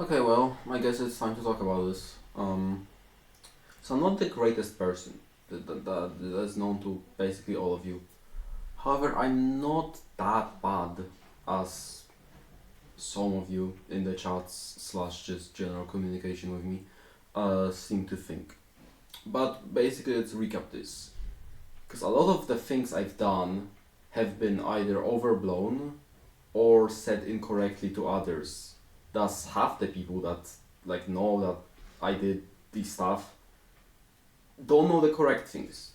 Okay, well, I guess it's time to talk about this. So I'm not the greatest person that's known to basically all of you. However, I'm not that bad as some of you in the chats slash just general communication with me seem to think. But basically, let's recap this. Because a lot of the things I've done have been either overblown or said incorrectly to others. Thus, half the people that know that I did this stuff don't know the correct things.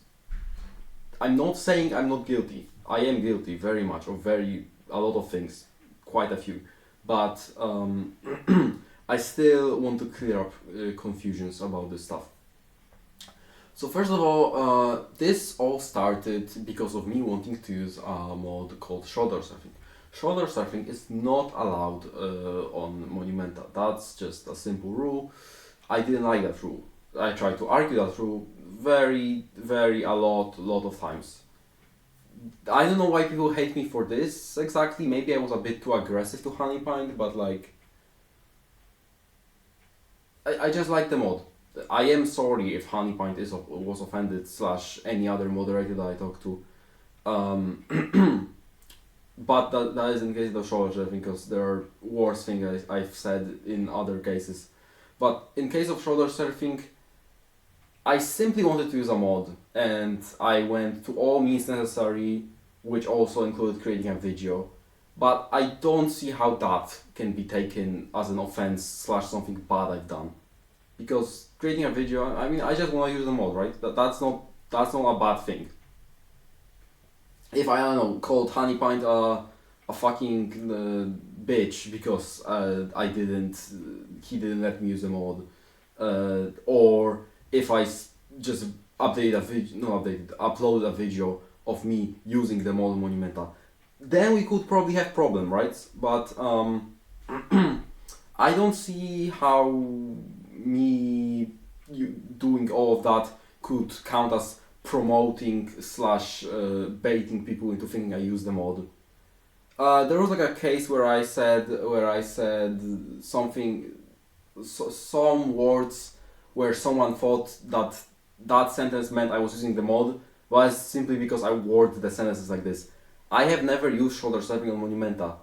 I'm not saying I'm not guilty. I am guilty very much of a lot of things, quite a few, but I still want to clear up confusions about this stuff. So first of all, this all started because of me wanting to use a mod called shoulder surfing. Shoulder surfing is not allowed on Monumenta. That's just a simple rule. I didn't like that rule. I tried to argue that rule a lot of times. I don't know why people hate me for this exactly. Maybe I was a bit too aggressive to Honeypint, but I just like the mod. I am sorry if Honeypint was offended slash any other moderator that I talked to. But that is in case of the shoulder surfing, because there are worse things I've said in other cases. But in case of shoulder surfing, I simply wanted to use a mod, and I went to all means necessary, which also included creating a video. But I don't see how that can be taken as an offense slash something bad I've done. Because creating a video, I mean, I just want to use the mod, right? That's not a bad thing. If I don't know, called Honeypint a fucking bitch because he didn't let me use the mod, or if I just uploaded a video of me using the mod Monumenta, then we could probably have problem, right? But I don't see how doing all of that could count as promoting slash baiting people into thinking I use the mod. There was a case where I said something, some words where someone thought that sentence meant I was using the mod, was simply because I worded the sentences like this. I have never used shoulder surfing on Monumenta,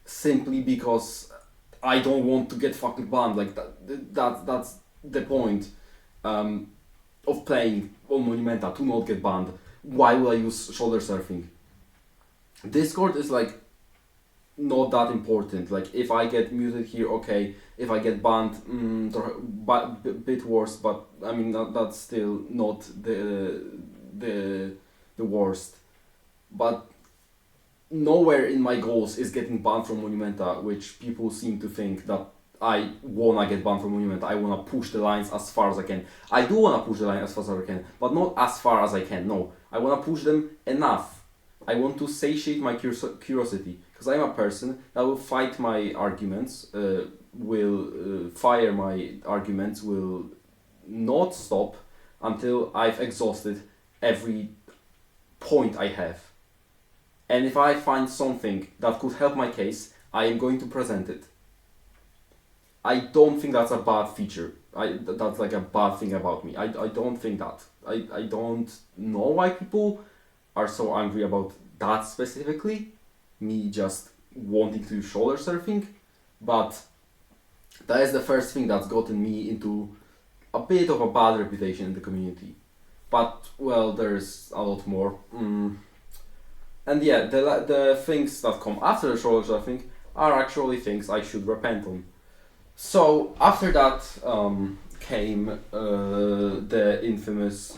simply because I don't want to get fucking banned. That's the point of playing on Monumenta, to not get banned. Why would I use shoulder surfing? Discord is not that important. If I get muted here, okay. If I get banned, bit worse. But I mean that's still not the worst. But nowhere in my goals is getting banned from Monumenta, which people seem to think that I wanna get banned from Monumenta. I wanna push the lines as far as I can. I do wanna push the line as far as I can, but not as far as I can. No, I wanna push them enough. I want to satiate my curiosity, because I'm a person that will fight my arguments, will fire my arguments, will not stop until I've exhausted every point I have. And if I find something that could help my case, I am going to present it. I don't think that's a bad feature. That's a bad thing about me. I don't think that. I don't know why people are so angry about that specifically. Me just wanting to do shoulder surfing. But that is the first thing that's gotten me into a bit of a bad reputation in the community. But, well, there's a lot more. And yeah, the things that come after the shoulder surfing are actually things I should repent on. So after that came the infamous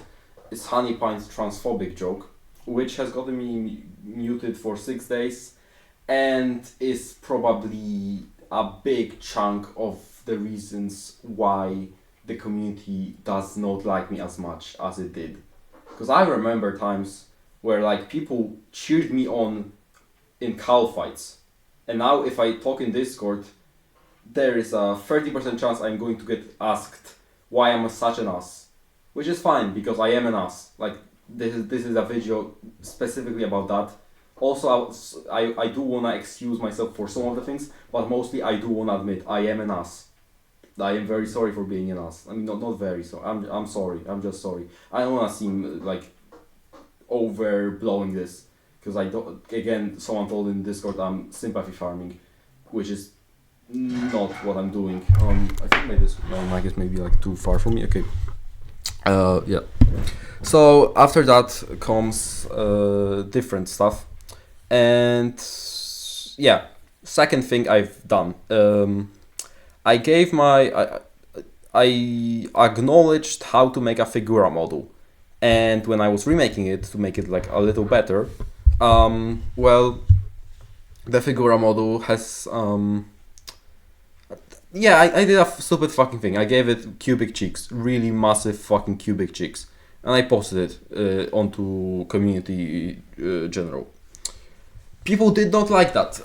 "is Honeypint transphobic" joke, which has gotten me muted for 6 days, and is probably a big chunk of the reasons why the community does not like me as much as it did. Because I remember times where people cheered me on in cow fights, and now if I talk in Discord, there is a 30% chance I'm going to get asked why I'm such an ass, which is fine because I am an ass. This is a video specifically about that. Also, I do wanna excuse myself for some of the things, but mostly I do wanna admit I am an ass. I am very sorry for being an ass. I mean, not very sorry. I'm sorry. I'm just sorry. I don't wanna seem like overblowing this because I don't. Again, someone told in Discord I'm sympathy farming, which is not what I'm doing. I think my mic is maybe like too far from me. Okay. Yeah. So after that comes different stuff, and yeah. Second thing I've done. I gave I acknowledged how to make a Figura model, and when I was remaking it to make it like a little better, well, the Figura model has yeah, I did a stupid fucking thing. I gave it cubic cheeks, really massive fucking cubic cheeks, and I posted it onto community general. People did not like that.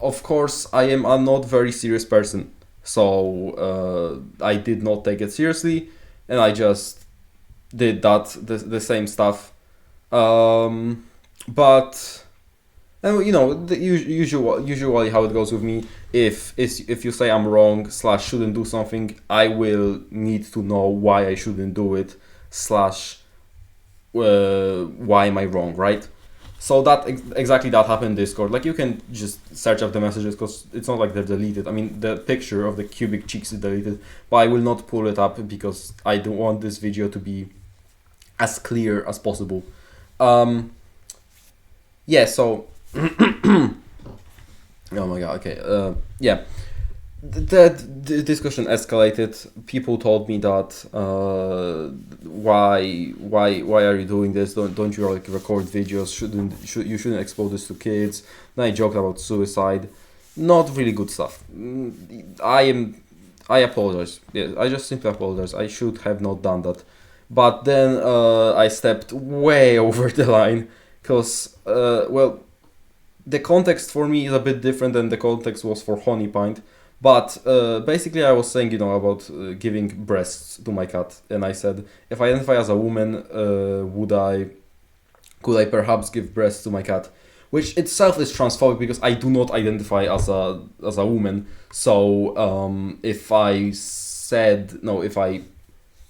Of course, I am a not very serious person, so I did not take it seriously, and I just did the same stuff. But and you know, the usually how it goes with me. If you say I'm wrong / shouldn't do something, I will need to know why I shouldn't do it / why am I wrong, right? So that exactly that happened in Discord. Like you can just search up the messages because it's not like they're deleted. I mean, the picture of the cubic cheeks is deleted, but I will not pull it up because I don't want this video to be as clear as possible. Yeah. So. Oh my god. Okay. Yeah. The discussion escalated. People told me that why are you doing this? Don't you like record videos? You shouldn't expose this to kids? Then I joked about suicide. Not really good stuff. I apologize. Yeah, I just simply apologize. I should have not done that. But then I stepped way over the line because well, the context for me is a bit different than the context was for Honeypint. But basically, I was saying, about giving breasts to my cat, and I said, if I identify as a woman, could I perhaps give breasts to my cat? Which itself is transphobic because I do not identify as a woman. So if I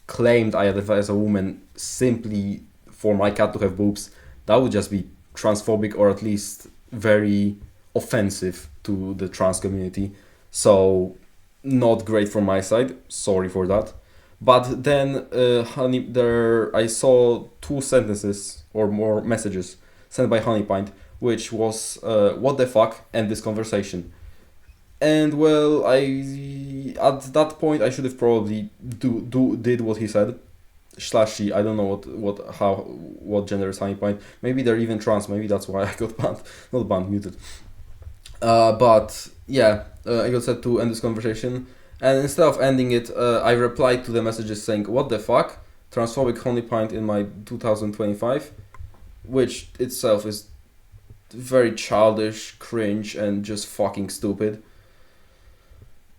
claimed I identify as a woman simply for my cat to have boobs, that would just be transphobic or at least very offensive to the trans community. So, not great from my side. Sorry for that. But then, I saw 2 sentences or more messages sent by Honeypint, which was "What the fuck" and this conversation. And well, at that point I should have probably did what he said / she. I don't know what gender is Honeypint. Maybe they're even trans. Maybe that's why I got banned. Not banned, muted. But yeah, I got said to end this conversation, and instead of ending it, I replied to the messages saying, "What the fuck? Transphobic Honeypint in my 2025," which itself is very childish, cringe, and just fucking stupid.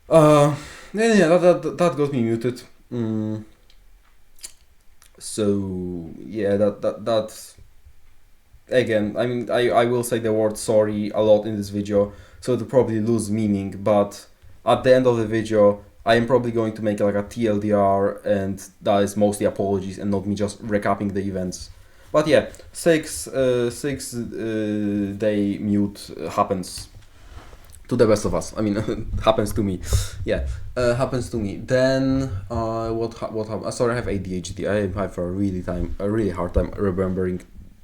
Yeah, that got me muted. So yeah, that again, I mean, I will say the word sorry a lot in this video, so it'll probably lose meaning, but at the end of the video, I am probably going to make like a TLDR, and that is mostly apologies and not me just recapping the events. But yeah, 6 day mute happens to the best of us. I mean, happens to me. Yeah, happens to me. Then what happened? Sorry, I have ADHD. I have a really hard time remembering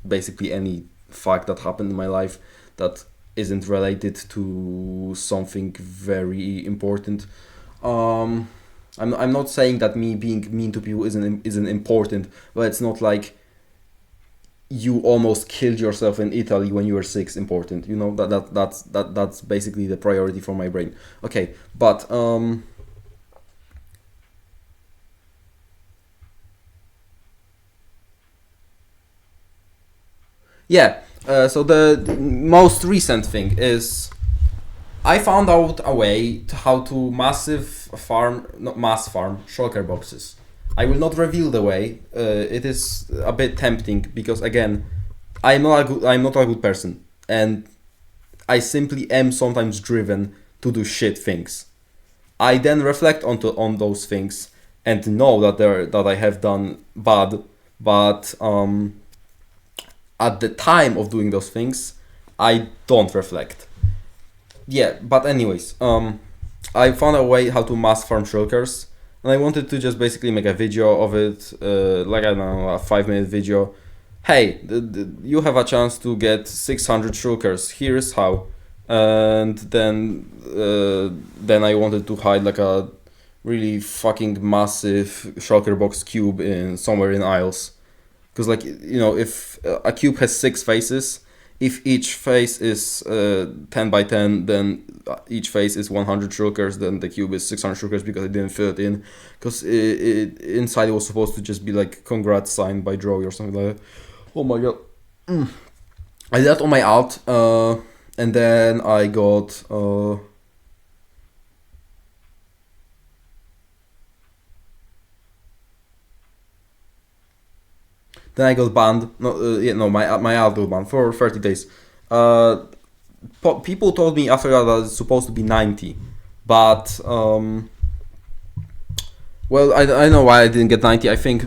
basically any fact that happened in my life that isn't related to something very important. I'm not saying that me being mean to people isn't important, but it's not like you almost killed yourself in Italy when you were 6 important. That's basically the priority for my brain. Okay, but yeah. So the most recent thing is I found out a way to how to mass farm shulker boxes. I will not reveal the way. It is a bit tempting because again, I'm not a good person, and I simply am sometimes driven to do shit things. I then reflect on those things and know that I have done bad, but at the time of doing those things, I don't reflect. Yeah, but anyways, I found a way how to mass farm shulkers, and I wanted to just basically make a video of it, like I don't know, a 5 minute video. Hey, you have a chance to get 600 shulkers. Here's how. And then I wanted to hide like a really fucking massive shulker box cube in somewhere in aisles, because like if a cube has 6 faces, if each face is 10 by 10, then each face is 100 shulkers, then the cube is 600 shulkers because I didn't fill it in, because inside it was supposed to just be like congrats signed by Joey or something like that. Oh my god. I did that on my alt, and then I got then I got banned. My alt got banned for 30 days. People told me after that it's supposed to be 90, but well, I know why I didn't get 90. I think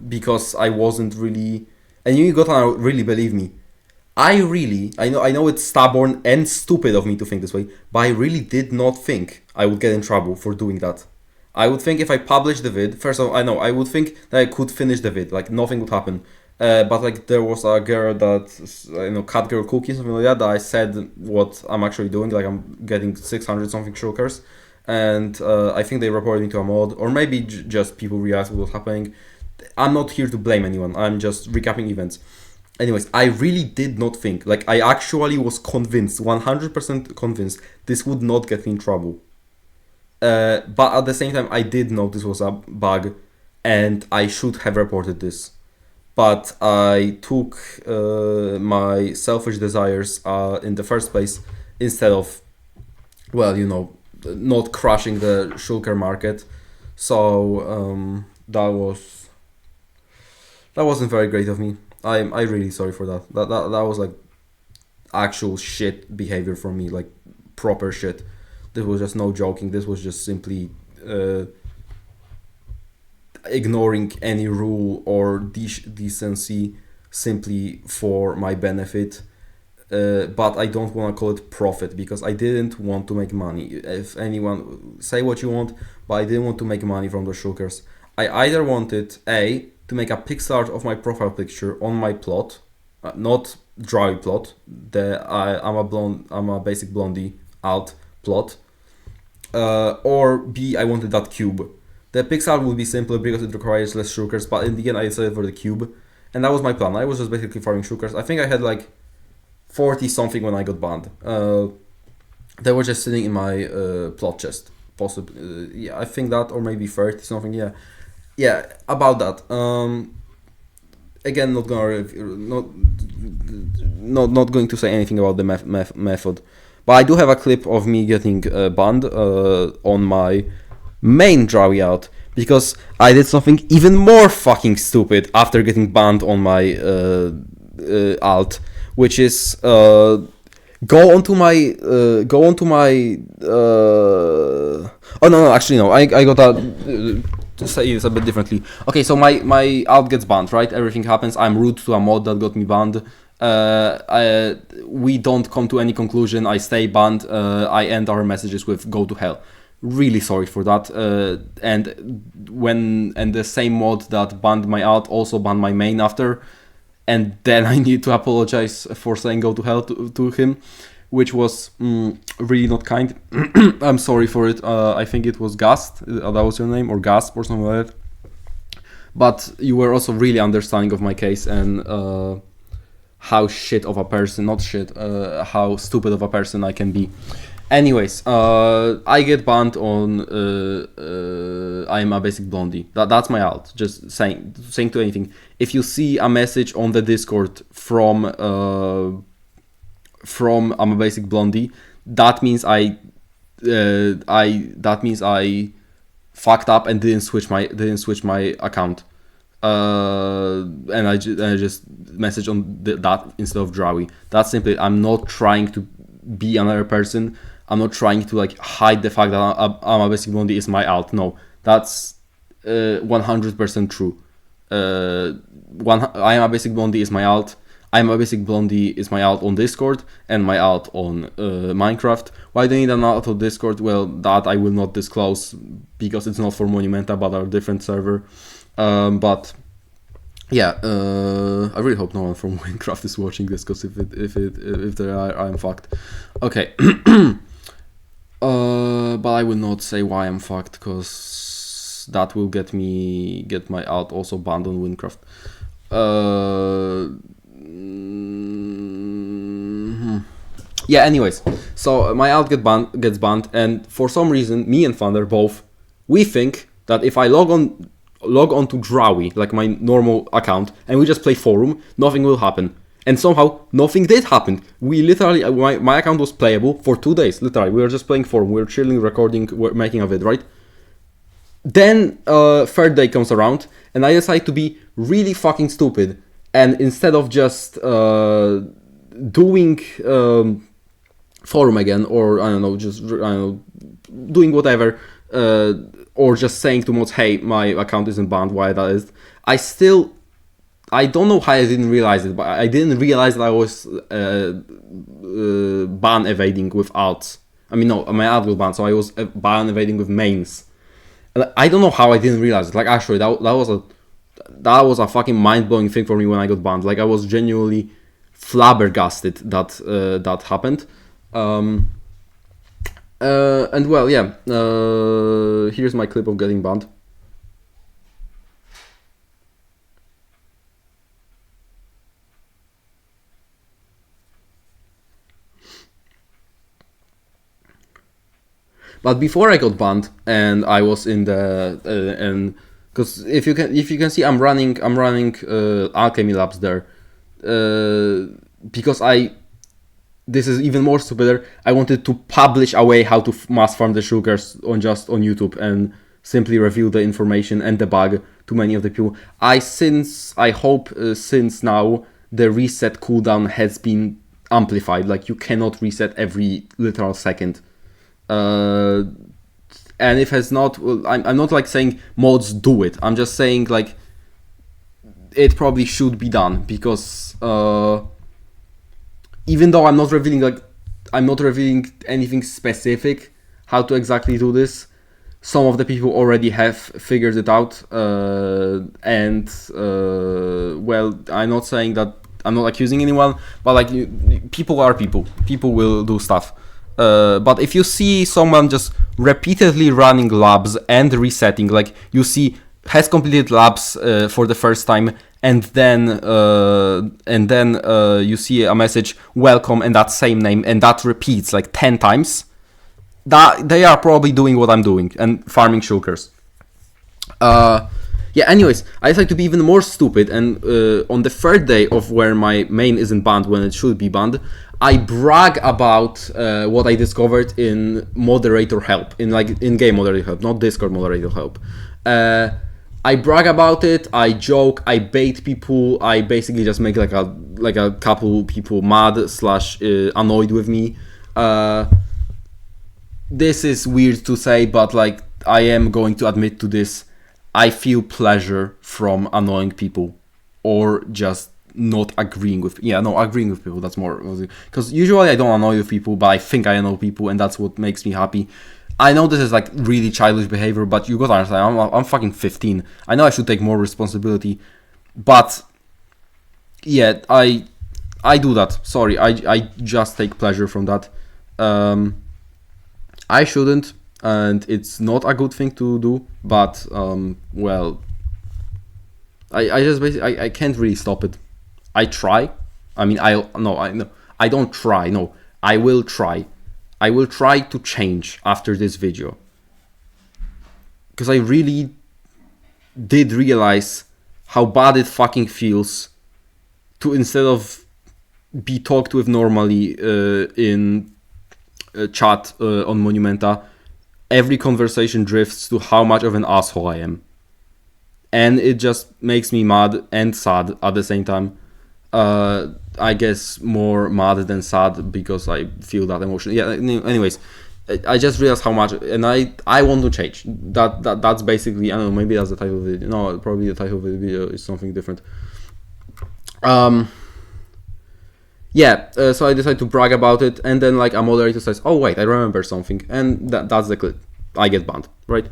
because I wasn't really, and you gotta really believe me. I know it's stubborn and stupid of me to think this way, but I really did not think I would get in trouble for doing that. I would think if I published the vid, first of all, I would think that I could finish the vid, like nothing would happen. But like there was a girl that, cat girl cookie, something like that, that I said what I'm actually doing, like I'm getting 600 something shulkers, and I think they reported me to a mod, or maybe just people realized what was happening. I'm not here to blame anyone, I'm just recapping events. Anyways, I really did not think, like I actually was convinced, 100% convinced, this would not get me in trouble. But at the same time, I did know this was a bug, and I should have reported this. But I took my selfish desires in the first place instead of, well, not crushing the shulker market. So that wasn't very great of me. I'm really sorry for that. That was like actual shit behavior from me, like proper shit. This was just no joking. This was just simply ignoring any rule or decency simply for my benefit. But I don't want to call it profit because I didn't want to make money. If anyone, say what you want, but I didn't want to make money from the shulkers. I either wanted to make a pixel art of my profile picture on my plot, not dry plot. I'm a basic blondie alt plot, or B, I wanted that cube. The pixel art would be simpler because it requires less shulkers, but in the end I decided for the cube, and that was my plan. I was just basically farming shulkers. I think I had like 40 something when I got banned. They were just sitting in my plot chest, possibly. Yeah, I think that, or maybe 30 something. Yeah, about that. Again, not going to say anything about the method, but I do have a clip of me getting banned on my main Drawi out because I did something even more fucking stupid after getting banned on my alt, which is go onto my oh no, actually no, I got that. To say this a bit differently. Okay, so my alt gets banned, right? Everything happens. I'm rude to a mod that got me banned. We don't come to any conclusion. I stay banned. I end our messages with "go to hell." Really sorry for that. And the same mod that banned my alt also banned my main after, and then I need to apologize for saying "go to hell" to him, which was really not kind. I'm sorry for it. I think it was Gast, that was your name, or Gasp or something like that. But you were also really understanding of my case and how shit of a person, not shit, how stupid of a person I can be. Anyways, I get banned on I'm a basic blondie. That's my alt. Just saying to anything. If you see a message on the Discord from I'm a basic blondie, that means I fucked up and didn't switch my account, and I just message on that instead of Drawi. That's simply, I'm not trying to be another person. I'm not trying to like hide the fact that I'm a basic blondie is my alt. No, that's 100% true. I am a basic blondie is my alt. I am a basic blondie is my alt on Discord and my alt on Minecraft. Why do I need an alt on Discord? Well, that I will not disclose because it's not for Monumenta but a different server. But yeah, I really hope no one from Minecraft is watching this, because if they are, I'm fucked. Okay. But I will not say why I'm fucked, because that will get my alt also banned on Minecraft. Yeah, anyways, so my alt gets banned, and for some reason, me and Thunder both, we think that if I log on to Drawy, like my normal account, and we just play Forum, nothing will happen. And somehow, nothing did happen. We literally, my account was playable for 2 days, literally. We were just playing Forum, we were chilling, recording, making a vid, right? Then, third day comes around, and I decide to be really fucking stupid. And instead of just doing Forum again, or I don't know, doing whatever, or just saying to mods, hey, my account isn't banned, why that is, I don't know how I didn't realize it, but I didn't realize that I was ban evading with alts. I mean, no, my alt was banned, so I was ban evading with mains. And I don't know how I didn't realize it. Like, actually, that was a fucking mind-blowing thing for me when I got banned. Like, I was genuinely flabbergasted that that happened. And well, yeah, here's my clip of getting banned. But before I got banned, and I was in the and because if you can see, I'm running Alchemy Labs there, because this is even more stupider. I wanted to publish a way how to mass farm the sugars on YouTube and simply reveal the information and the bug to many of the people. I hope since now the reset cooldown has been amplified. Like, you cannot reset every literal second. And if it's not, well, I'm not like saying mods do it. I'm just saying like it probably should be done, because even though I'm not revealing anything specific how to exactly do this, some of the people already have figured it out. And well, I'm not saying that, I'm not accusing anyone, but like people are people. People will do stuff. But if you see someone just repeatedly running labs and resetting, like you see has completed labs for the first time, and then you see a message welcome and that same name, and that repeats like 10 times, that they are probably doing what I'm doing and farming shulkers. Yeah, anyways, I decided to be even more stupid, and on the third day of where my main isn't banned when it should be banned, I brag about what I discovered in moderator help, in game moderator help, not Discord moderator help. I brag about it, I joke, I bait people, I basically just make like a couple people mad / annoyed with me. This is weird to say, but like I am going to admit to this. I feel pleasure from annoying people, or just not agreeing with agreeing with people. That's more, because usually I don't annoy with people, but I think I annoy people, and that's what makes me happy. I know this is like really childish behavior, but you gotta understand, I'm fucking 15. I know I should take more responsibility, but yeah, I do that. Sorry, I just take pleasure from that. I shouldn't, and it's not a good thing to do, but well, I just basically I can't really stop it. I try. I mean, I don't try. No, I will try. I will try to change after this video, because I really did realize how bad it fucking feels to, instead of be talked with normally in chat on Monumenta, every conversation drifts to how much of an asshole I am, and it just makes me mad and sad at the same time. I guess more mad than sad because I feel that emotion. Yeah. Anyways, I just realized how much, and I want to change. That's basically, I don't know. Maybe that's the title of the video. No, probably the title of the video is something different. Yeah. So I decided to brag about it, and then like a moderator says, "Oh wait, I remember something," and that's the clip. I get banned, right?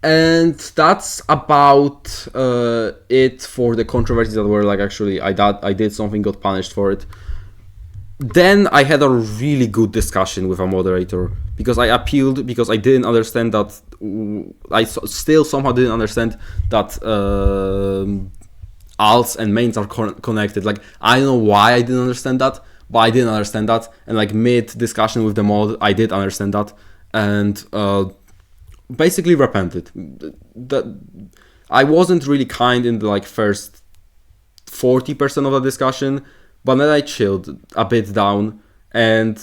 And that's about it for the controversies that were like actually I did something, got punished for it. Then I had a really good discussion with a moderator because I appealed because I didn't understand that still somehow didn't understand that alts and mains are connected. Like I don't know why I didn't understand that, but I didn't understand that, and like mid discussion with the mod I did understand that, and basically repented. That I wasn't really kind in the like first 40% of the discussion, but then I chilled a bit down and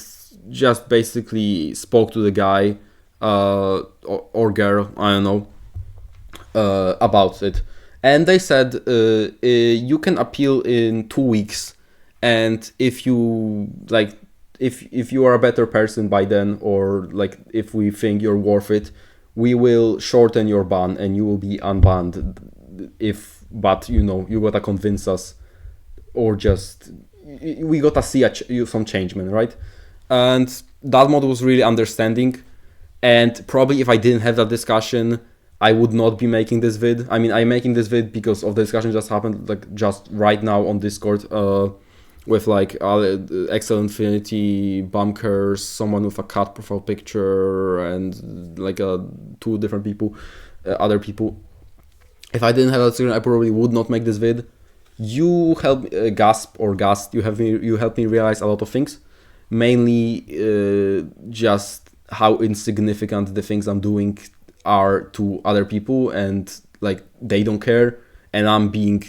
just basically spoke to the guy or girl, I don't know, about it. And they said you can appeal in 2 weeks, and if you like, if you are a better person by then, or like if we think you're worth it, we will shorten your ban and you will be unbanned. But you gotta convince us, or just we gotta see some changement, right? And that mod was really understanding, and probably if I didn't have that discussion, I would not be making this vid. I mean, I'm making this vid because of the discussion just happened, like just right now on Discord, with like Excel Infinity, Bunkers, someone with a cat profile picture, and like 2 different people, other people. If I didn't have that discussion, I probably would not make this vid. You helped you helped me realize a lot of things, mainly just how insignificant the things I'm doing are to other people, and like they don't care, and I'm being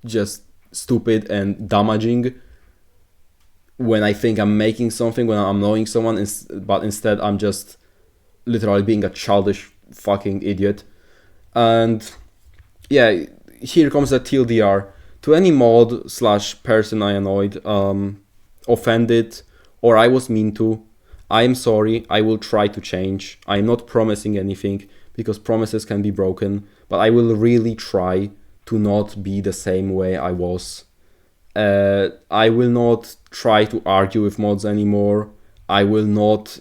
just stupid and damaging when I think I'm making something, when I'm knowing someone, but instead I'm just literally being a childish fucking idiot. And yeah, here comes the TLDR. To any mod / person I annoyed, offended, or I was mean to, I am sorry. I will try to change. I'm not promising anything because promises can be broken, but I will really try to not be the same way I was. I will not try to argue with mods anymore. I will not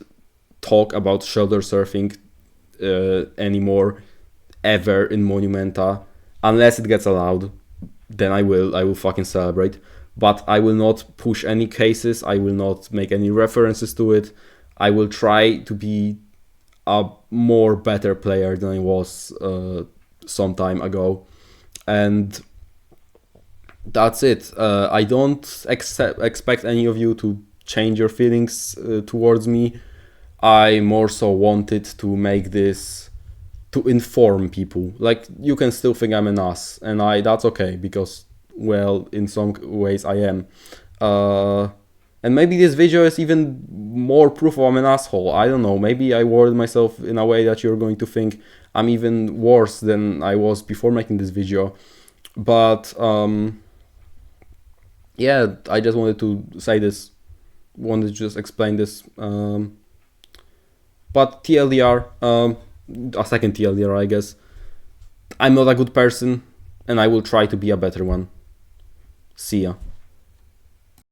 talk about shoulder surfing anymore, ever in Monumenta, unless it gets allowed. Then I will fucking celebrate. But I will not push any cases. I will not make any references to it. I will try to be a more better player than I was some time ago, and that's it. I don't expect any of you to change your feelings towards me. I more so wanted to make this to inform people. Like, you can still think I'm an ass, and that's okay, because, well, in some ways I am. And maybe this video is even more proof of I'm an asshole. I don't know. Maybe I worded myself in a way that you're going to think I'm even worse than I was before making this video. But yeah, I just wanted to say this. Wanted to just explain this. But TLDR, a second TLDR, I guess. I'm not a good person, and I will try to be a better one. See ya.